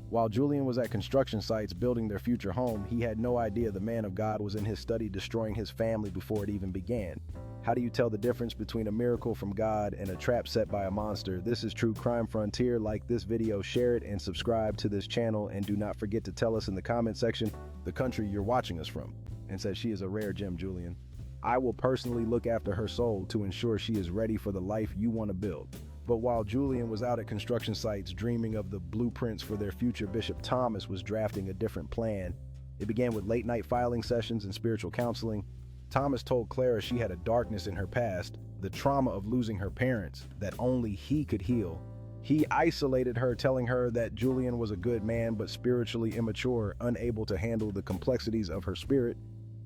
While Julian was at construction sites building their future home, he had no idea the man of God was in his study destroying his family before it even began. How do you tell the difference between a miracle from God and a trap set by a monster? This is True Crime Frontier. Like this video, share it, and subscribe to this channel. And do not forget to tell us in the comment section the country you're watching us from. And says she is a rare gem, Julian. I will personally look after her soul to ensure she is ready for the life you want to build. But while Julian was out at construction sites dreaming of the blueprints for their future, Bishop Thomas was drafting a different plan. It began with late-night filing sessions and spiritual counseling. Thomas told Clara she had a darkness in her past, the trauma of losing her parents, that only he could heal. He isolated her, telling her that Julian was a good man but spiritually immature, unable to handle the complexities of her spirit.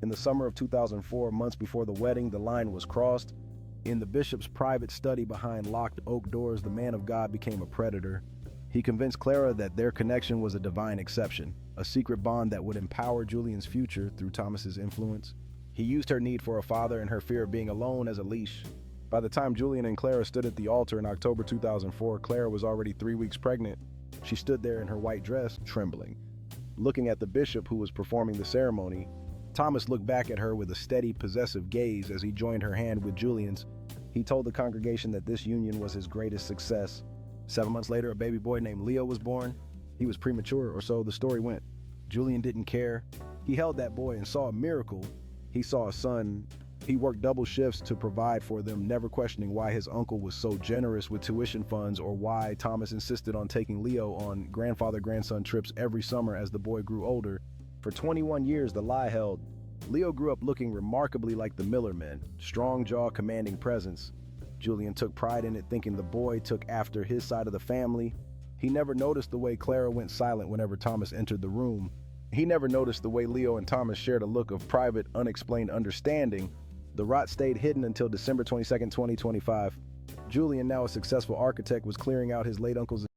In the summer of 2004, months before the wedding, the line was crossed. In the bishop's private study behind locked oak doors, the man of God became a predator. He convinced Clara that their connection was a divine exception, a secret bond that would empower Julian's future through Thomas's influence. He used her need for a father and her fear of being alone as a leash. By the time Julian and Clara stood at the altar in October 2004, Clara was already 3 weeks pregnant. She stood there in her white dress, trembling. Looking at the bishop who was performing the ceremony, Thomas looked back at her with a steady, possessive gaze as he joined her hand with Julian's. He told the congregation that this union was his greatest success. 7 months later, a baby boy named Leo was born. He was premature, or so the story went. Julian didn't care. He held that boy and saw a miracle. He saw a son. He worked double shifts to provide for them, never questioning why his uncle was so generous with tuition funds or why Thomas insisted on taking Leo on grandfather-grandson trips every summer as the boy grew older. For 21 years, the lie held. Leo grew up looking remarkably like the Miller men, strong jaw, commanding presence. Julian took pride in it, thinking the boy took after his side of the family. He never noticed the way Clara went silent whenever Thomas entered the room. He never noticed the way Leo and Thomas shared a look of private, unexplained understanding. The rot stayed hidden until December 22, 2025. Julian, now a successful architect, was clearing out his late uncle's